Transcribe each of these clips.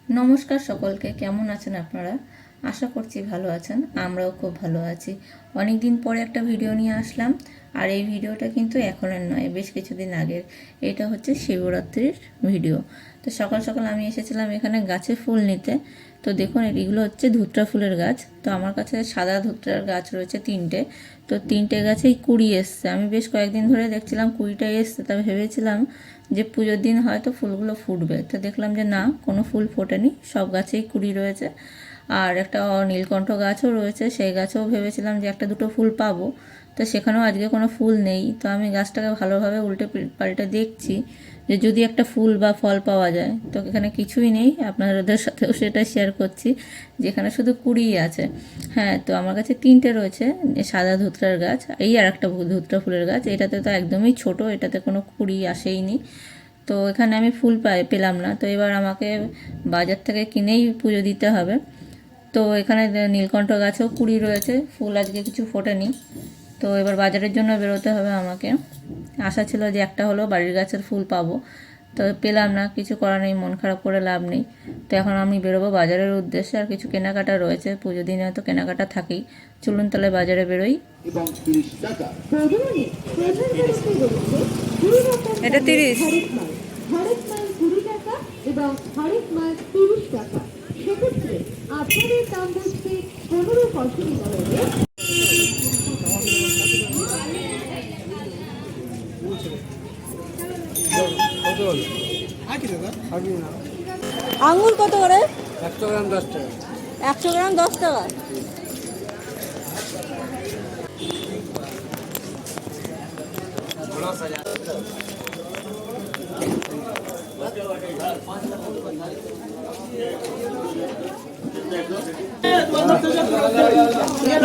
নমস্কার সকলকে, কেমন আছেন আপনারা? আশা করছি ভালো আছেন। আমরাও খুব ভালো আছি। অনেক দিন পরে একটা ভিডিও নিয়ে আসলাম। আর এই ভিডিওটা কিন্তু এখনের নয়, বেশ কিছুদিন আগের। এটা হচ্ছে শিবরাত্রির ভিডিও। তো সকাল সকাল আমি এসেছিলাম এখানে গাছে ফুল নিতে। তো দেখুন, এগুলো হচ্ছে ধুতরা ফুলের গাছ। তো আমার কাছে সাদা ধুতরার গাছ রয়েছে 3টে। তো 3টে গাছেই কুড়ি এসছে। আমি বেশ কয়েকদিন ধরে দেখছিলাম কুড়িটা এসছে, তা ভেবেছিলাম যে পুজোর দিন হয়তো ফুলগুলো ফুটবে। তো দেখলাম যে না, কোনো ফুল ফোটেনি, সব গাছেই কুড়ি রয়েছে। আর একটা নীলকণ্ঠ গাছও রয়েছে, সেই গাছেও ভেবেছিলাম যে একটা দুটো ফুল পাবো। তো সেখানেও আজকে কোনো ফুল নেই। তো আমি গাছটাকে ভালোভাবে উল্টে পাল্টে দেখছি যে যদি একটা ফুল বা ফল পাওয়া যায়। তো এখানে কিছুই নেই, আপনাদের সাথেও সেটা শেয়ার করছি, যেখানে শুধু কুড়িই আছে। হ্যাঁ, তো আমার কাছে 3টে রয়েছে সাদা ধুতরার গাছ। এই আর একটা ধুতরা ফুলের গাছ, এটাতে তো একদমই ছোট, এটাতে কোনো কুড়ি আসেইনি। তো এখানে আমি ফুল পেলাম না। তো এবার আমাকে বাজার থেকে কিনেই পুজো দিতে হবে। তো এখানে নীলকণ্ঠ গাছেও কুড়ি রয়েছে, ফুল আজকে কিছু ফোটেনি। তো এবার বাজারের জন্য বেরোতে হবে আমাকে। আশা ছিল যে একটা হলো বাড়ির গাছের ফুল পাবো, তো পেলাম না। কিছু করার নেই, মন খারাপ করে লাভ নেই। তো এখন আমি বেরোবো বাজারের উদ্দেশ্যে। আর কিছু কেনাকাটা রয়েছে, পুজো দিনে হয়তো কেনাকাটা থাকেই। চলুন তাহলে বাজারে বেরোই। এটা 30। এবং হরেক মাছ 30 টাকা। সেক্ষেত্রে আপনাদের দাম হচ্ছে 15 অসুবিধা হবে। আঙুর কত করে? 100 গ্রাম 10 টাকা। 100 গ্রাম 10 টাকা।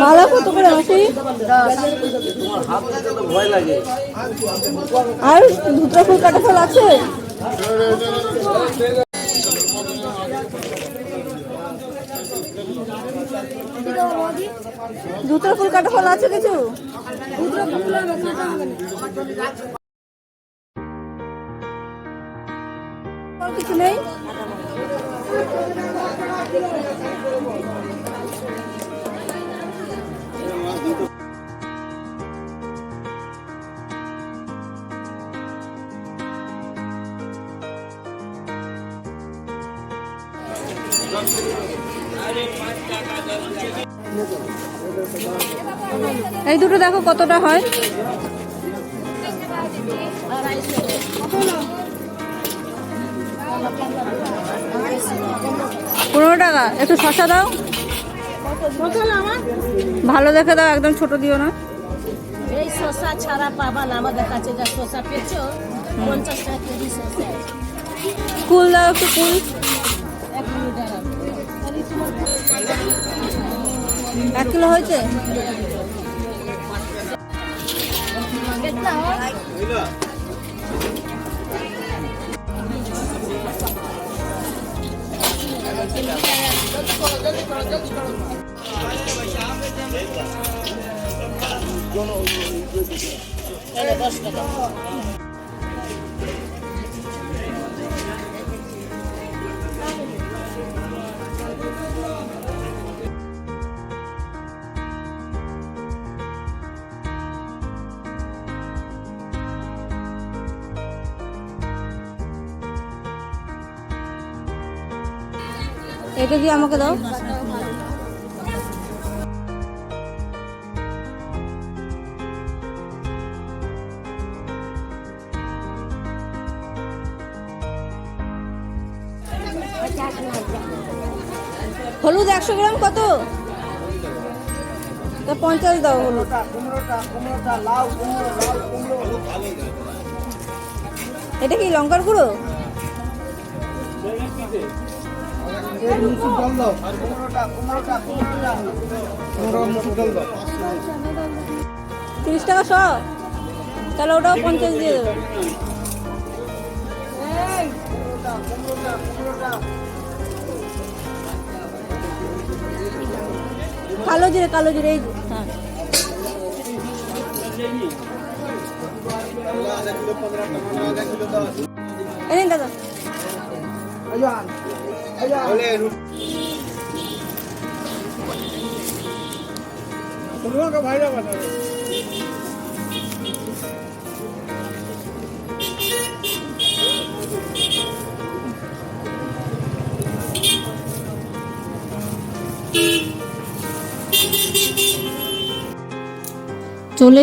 মালা কত করে আসি? ভয় লাগে। আর দুটো ফুল কাটা ফল আছে? দুটো ফুল কাটা ফল আছে কিছু? কিছু নেই। এই দুটো দেখো কতটা হয়। 15 টাকা। একটু শসা দাও, ভালো দেখে দাও, একদম ছোট দিও না। এই শসা ছাড়া পাবা না আমাদের কাছে, যা শসা পেয়েছো 50 টাকা কেজি শসা। কুল দাও, একটু কুল। 1 কিলো দাঁড়াও। 1 কিলো হয়েছে? এটা দিয়ে আমাকে দাও। হলুদ 100 গ্রাম কত? 50 দাও হলুদ। এটা কি লঙ্কার গুঁড়ো? 30 টাকা শ। তাহলে ওটাও 50 দিয়ে দেবে। কালো জিরে, কালো জিরে। হ্যাঁ, এনে দাদা। চলে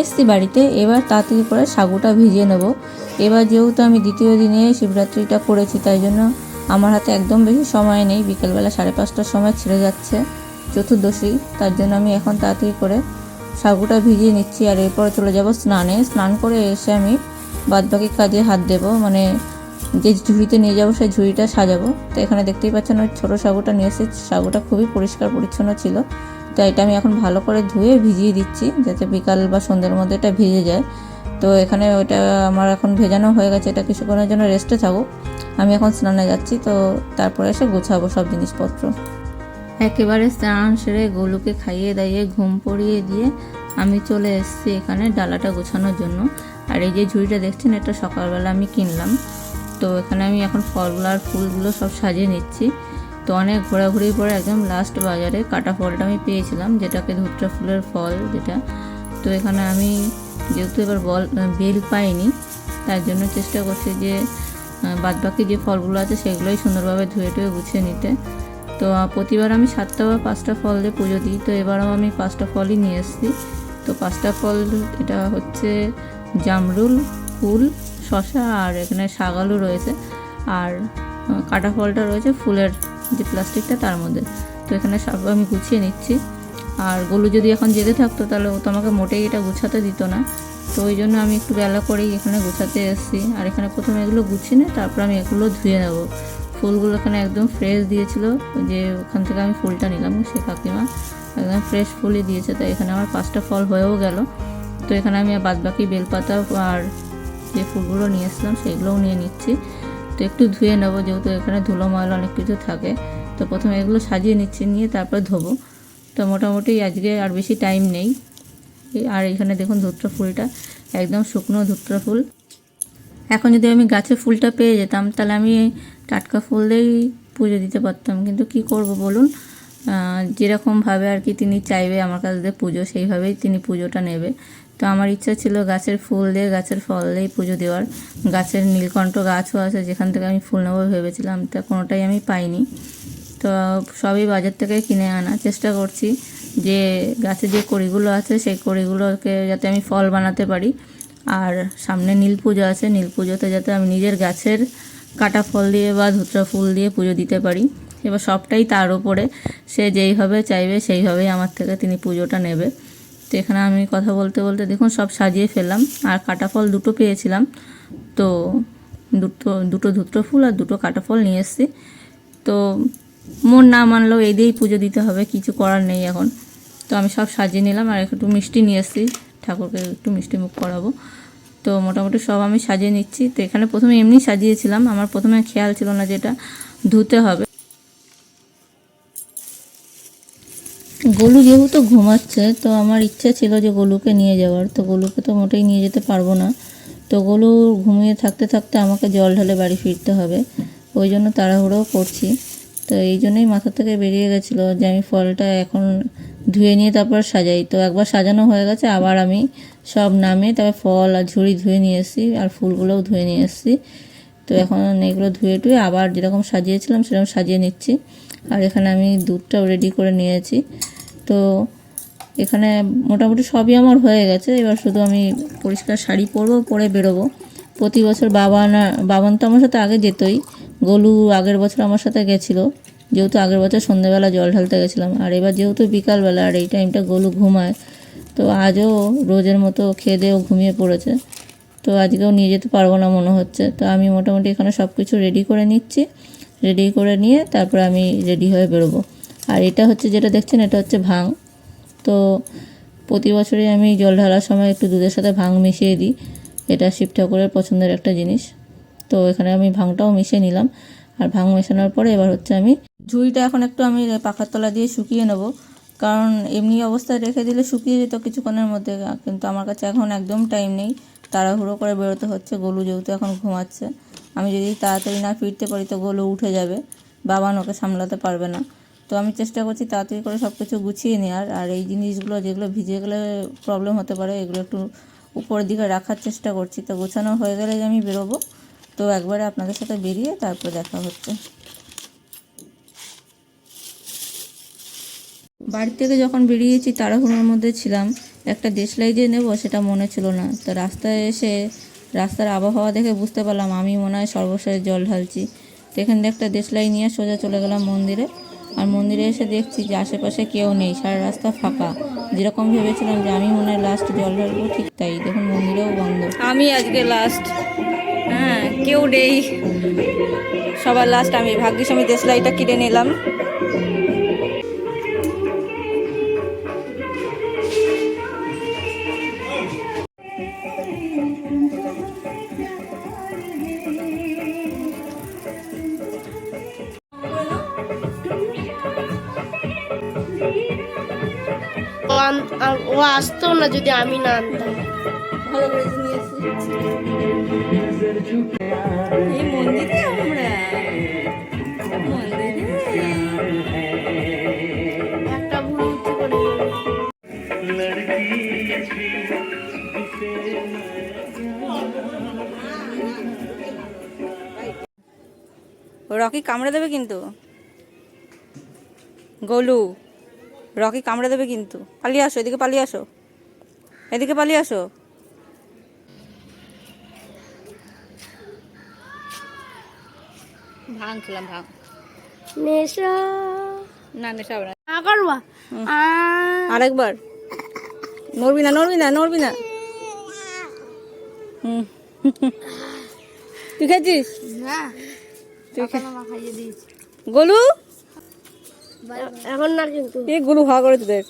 এসেছি বাড়িতে। এবার তাড়াতাড়ি করে সাগুটা ভিজিয়ে নেব। এবার যেহেতু আমি দ্বিতীয় দিনে শিবরাত্রিটা করেছি, তাই জন্য আমার হাতে একদম বেশি সময় নেই। বিকেলবেলা 5:30টার সময় ছেড়ে যাচ্ছে চতুর্দশী, তার জন্য আমি এখন তাড়াতাড়ি করে সাগুটা ভিজিয়ে নিচ্ছি। আর এরপরে চলে যাব স্নানে। স্নান করে এসে আমি বাদবাকি কাজে হাত দেব, মানে যে ঝুড়িতে নিয়ে যাবো সেই ঝুড়িটা সাজাবো। তো এখানে দেখতেই পাচ্ছেন ওই ছোটো সাগুটা নিয়ে এসেছি। সাগুটা খুবই পরিষ্কার পরিচ্ছন্ন ছিল, তো এটা আমি এখন ভালো করে ধুয়ে ভিজিয়ে দিচ্ছি, যাতে বিকাল বা সন্ধ্যের মধ্যে এটা ভিজে যায়। তো এখানে ওইটা আমার এখন ভেজানো হয়ে গেছে, এটা কিছুক্ষণের জন্য রেস্টে থাকুক। আমি এখন স্নানে যাচ্ছি, তো তারপরে এসে গোছাবো সব জিনিসপত্র। একেবারে স্নান সেরে গোলুকে খাইয়ে দাইয়ে ঘুম পড়িয়ে দিয়ে আমি চলে এসেছি এখানে ডালাটা গোছানোর জন্য। আর এই যে ঝুড়িটা দেখছেন, এটা সকালবেলা আমি কিনলাম। তো এখানে আমি এখন ফলগুলো আর ফুলগুলো সব সাজিয়ে নিচ্ছি। তো অনেক ঘোরাঘুরির পরে একদম লাস্ট বাজারে কাটা ফলটা আমি পেয়েছিলাম, যেটাকে ধুত্রা ফুলের ফল যেটা। তো এখানে আমি যেহেতু এবার বেল পাইনি, তার জন্য চেষ্টা করছি যে বাদবাকি যে ফলগুলো আছে সেগুলোই সুন্দরভাবে ধুয়ে টুয়ে গুছিয়ে নিতে। তো প্রতিবার আমি 7টা বা 5টা ফল দিয়ে পুজো দিই, তো এবারও আমি 5টা ফলই নিয়ে এসেছি। তো 5টা ফল, এটা হচ্ছে জামরুল, কুল, শসা, আর এখানে শাক আলু রয়েছে, আর কাটা ফলটা রয়েছে ফুলের যে প্লাস্টিকটা তার মধ্যে। তো এখানে সব আমি গুছিয়ে নিচ্ছি। আর গোলু যদি এখন যেতে থাকতো তাহলে ও তো আমাকে মোটেই এটা গুছাতে দিত না, তো ওই জন্য আমি একটু বেলা করেই এখানে গুছাতে এসেছি। আর এখানে প্রথমে এগুলো গুছিয়ে নিয়ে তারপর আমি এগুলো ধুয়ে নেবো। ফুলগুলো এখানে একদম ফ্রেশ দিয়েছিল, যে ওখান থেকে আমি ফুলটা নিলাম, সে কাকিমা একদম ফ্রেশ ফুলই দিয়েছে। তো এখানে আমার 5টা ফল হয়েও গেল। তো এখানে আমি বাদবাকি বেলপাতা আর যে ফুলগুলো নিয়ে এসলাম সেগুলোও নিয়ে নিচ্ছি। তো একটু ধুয়ে নেবো, যেহেতু এখানে ধুলো ময়লা অনেক কিছু থাকে। তো প্রথমে এগুলো সাজিয়ে নিচ্ছি, নিয়ে তারপর ধোবো। তো মোটামুটি আজকে আর বেশি টাইম নেই। আর এখানে দেখুন ধুত্রা ফুলটা একদম শুকনো ধুত্রা ফুল। এখন যদি আমি গাছে ফুলটা পেয়ে যেতাম তাহলে আমি টাটকা ফুল দিয়েই পুজো দিতে পারতাম, কিন্তু কি করব বলুন, যেরকমভাবে আর কি তিনি চাইবে আমার কাছ দিয়ে পুজো, সেইভাবেই তিনি পুজোটা নেবে। তো আমার ইচ্ছা ছিল গাছের ফুল দিয়ে গাছের ফল দিয়েই পুজো দেওয়ার। গাছের নীলকণ্ঠ গাছও আছে যেখান থেকে আমি ফুল নেবো ভেবেছিলাম, তা কোনোটাই আমি পাইনি। তো সবই বাজার থেকে কিনে আনা চেষ্টা করছি, যে গাছে যে কড়িগুলো আছে সেই কড়িগুলোকে যাতে আমি ফল বানাতে পারি। আর সামনে নীল পুজো আছে, নীল পুজোতে যাতে আমি নিজের গাছের কাটা ফল দিয়ে বা ধুত্রা ফুল দিয়ে পুজো দিতে পারি। এবার সবটাই তার উপরে, সে যেইভাবে চাইবে সেইভাবেই আমার থেকে তিনি পুজোটা নেবে। তো এখানে আমি কথা বলতে বলতে দেখুন সব সাজিয়ে ফেললাম। আর কাটা ফল 2টো পেয়েছিলাম, তো দুটো ধুত্রা ফুল আর 2টো কাটা ফল নিয়ে এসেছি। তো মন না মানলেও এই দিয়েই পুজো দিতে হবে, কিছু করার নেই এখন। তো আমি সব সাজিয়ে নিলাম, আর একটু মিষ্টি নিয়ে এসেছি, ঠাকুরকে একটু মিষ্টি মুখ করাবো। তো মোটামুটি সব আমি সাজিয়ে নিচ্ছি। তো এখানে প্রথমে এমনি সাজিয়েছিলাম, আমার প্রথমে খেয়াল ছিল না যেটা ধুতে হবে। গোলু যেহেতু ঘুমাচ্ছে, তো আমার ইচ্ছা ছিল যে গোলুকে নিয়ে যাওয়ার। তো গোলুকে তো মোটেই নিয়ে যেতে পারবো না, তো গোলু ঘুমিয়ে থাকতে থাকতে আমাকে জল ঢালে বাড়ি ফিরতে হবে, ওই জন্য তাড়াহুড়োও করছি। তো এই জন্যই মাথা থেকে বেরিয়ে গেছিলো যে আমি ফলটা এখন ধুয়ে নিয়ে তারপর সাজাই। তো একবার সাজানো হয়ে গেছে, আবার আমি সব নামিয়ে তারপর ফল আর ঝুড়ি ধুয়ে নিয়ে এসেছি, আর ফুলগুলোও ধুয়ে নিয়ে এসেছি। তো এখন এগুলো ধুয়ে টুয়ে আবার যেরকম সাজিয়েছিলাম সেরকম সাজিয়ে নিচ্ছি। আর এখানে আমি দুধটাও রেডি করে নিয়েছি। তো এখানে মোটামুটি সবই আমার হয়ে গেছে। এবার শুধু আমি পরিষ্কার শাড়ি পরবো, পরে বেরোবো। প্রতি বছর বাবান তো আমার সাথে আগে যেতই, গোলু আগের বছর আমার সাথে গেছিলো, যেহেতু আগের বছর সন্ধ্যেবেলা জল ঢালতে গেছিলাম। আর এবার যেহেতু বিকালবেলা আর এই টাইমটা গোলু ঘুমায়, তো আজও রোজের মতো খেয়ে দেয়েও ঘুমিয়ে পড়েছে। তো আজকেও নিয়ে যেতে পারবো না মনে হচ্ছে। তো আমি মোটামুটি এখানে সব কিছু রেডি করে নিচ্ছি, রেডি করে নিয়ে তারপরে আমি রেডি হয়ে বেরোবো। আর এটা হচ্ছে যেটা দেখছেন, এটা হচ্ছে ভাং। তো প্রতি বছরই আমি জল ঢালার সময় একটু দুধের সাথে ভাং মিশিয়ে দিই, এটা শিব ঠাকুরের পছন্দের একটা জিনিস। তো এখানে আমি ভাংটাও মিশিয়ে নিলাম। আর ভাং মেশানোর পরে এবার হচ্ছে আমি ঝুড়িটা এখন একটু আমি পাখার তলা দিয়ে শুকিয়ে নেব, কারণ এমনি অবস্থায় রেখে দিলে শুকিয়ে যেত কিছুক্ষণের মধ্যে। কিন্তু আমার কাছে এখন একদম টাইম নেই, তাড়াহুড়ো করে বেরোতে হচ্ছে। গোলু যেহেতু এখন ঘুমাচ্ছে, আমি যদি তাড়াতাড়ি না ফিরতে পারি তো গোলু উঠে যাবে, বাবান ওকে সামলাতে পারবে না। তো আমি চেষ্টা করছি তাড়াতাড়ি করে সব কিছু গুছিয়ে নেওয়ার, আর এই জিনিসগুলো যেগুলো ভিজে গেলে প্রবলেম হতে পারে এগুলো একটু উপরের দিকে রাখার চেষ্টা করছি। তো গোছানো হয়ে গেলে যে আমি বেরোবো, তো একবারে আপনাদের সাথে বেরিয়ে তারপর দেখা হচ্ছে। বাড়ি থেকে যখন বেরিয়েছি তাড়াহুড়োর মধ্যে ছিলাম, একটা দেশলাই যে নেব সেটা মনে ছিল না। তো রাস্তায় এসে রাস্তার আবহাওয়া দেখে বুঝতে পারলাম আমি মনে হয় সর্বশেষ জল ঢালছি। তো এখান থেকে একটা দেশলাই নিয়ে সোজা চলে গেলাম মন্দিরে। আর মন্দিরে এসে দেখছি যে আশেপাশে কেউ নেই, সারা রাস্তা ফাঁকা। যেরকম ভেবেছিলাম যে আমি মনে হয় লাস্ট জল ঢালবো, ঠিক তাই, দেখুন মন্দিরেও বন্ধ। আমি আজকে লাস্ট, হ্যাঁ কেউ নেই, সবার লাস্ট আমি। ভাগ্যিস আমি দেশলাইটা কিনে নিলাম। ও আসতো না যদি আমি না আনতাম। এই মন্দিরে আমরা একটা ভুল করে রকি কামড়ে দেবে কিন্তু, গোলু রকি কামড়ে দেবে কিন্তু। পালিয়ে আসো, এদিকে পালিয়ে আসো, এদিকে পালিয়ে আসো। ভাঙ খেলাম, ভাঙ। নেশা না নেশা হবে না। করবা আরেকবার। নড়বি না, নড়বি না, নড়বি না। হুম তুই খেয়েছিস? না তুই গোলু এখন না কিন্তু এই গোলু হাওয়া করেছে দেখ।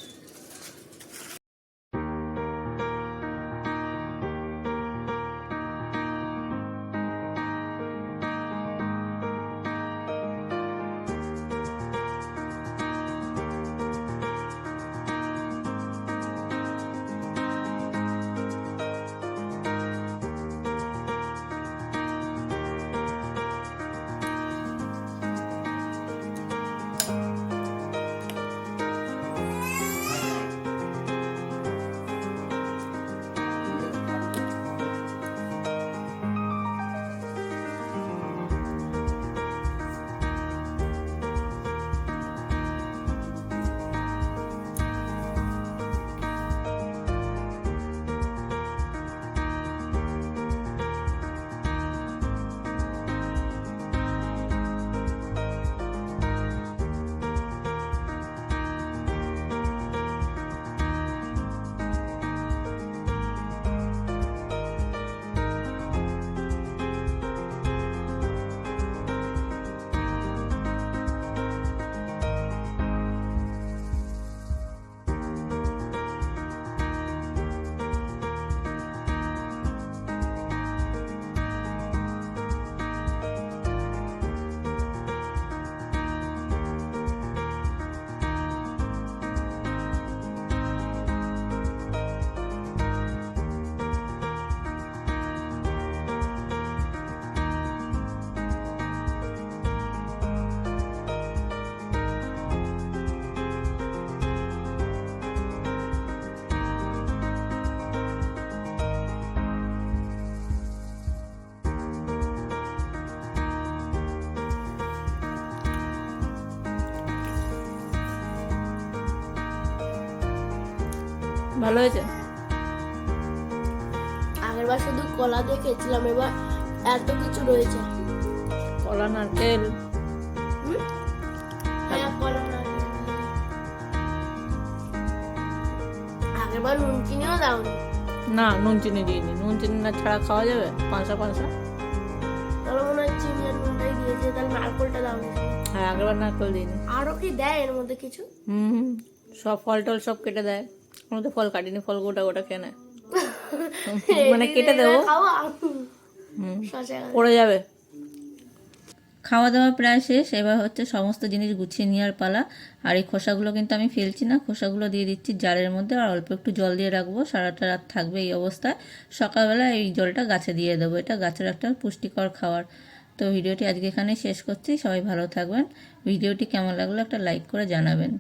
ভালো হয়েছে। আগেরবার শুধু কলা দিয়ে খেয়েছিলাম, এবার এত কিছু রয়েছে। কলা, নারকেল, হ্যাঁ কলা নারকেল। আগেরবার নুন চিনিও দাওনি। না নুন চিনি দিইনি, নুন চিনি না ছাড়া খাওয়া যাবে? পাঁচা পাঁচা। তাহলে মনে হয় চিনি আর নুনটাই দিয়েছে, তাহলে নারকেলটা দাওনি। হ্যাঁ আগেরবার নারকেল দিইনি। আরো কি দেয় এর মধ্যে কিছু? সব ফল টল সব কেটে দেয়। কোনো তো ফল কাটিনি, ফল গোটা গোটা খেয়ে নেয়। মানে কেটে দেবো, পড়ে যাবে। খাওয়া দাওয়া প্রায় শেষ, এবার হচ্ছে সমস্ত জিনিস গুছিয়ে নেওয়ার পালা। আর এই খোসাগুলো কিন্তু আমি ফেলছি না, খোসাগুলো দিয়ে দিচ্ছি জারের মধ্যে, আর অল্প একটু জল দিয়ে রাখবো, সারাটা রাত থাকবে এই অবস্থায়। সকালবেলা এই জলটা গাছে দিয়ে দেবো, এটা গাছের একটা পুষ্টিকর খাবার। তো ভিডিওটি আজকে এখানে শেষ করছি। সবাই ভালো থাকবেন। ভিডিওটি কেমন লাগলো একটা লাইক করে জানাবেন।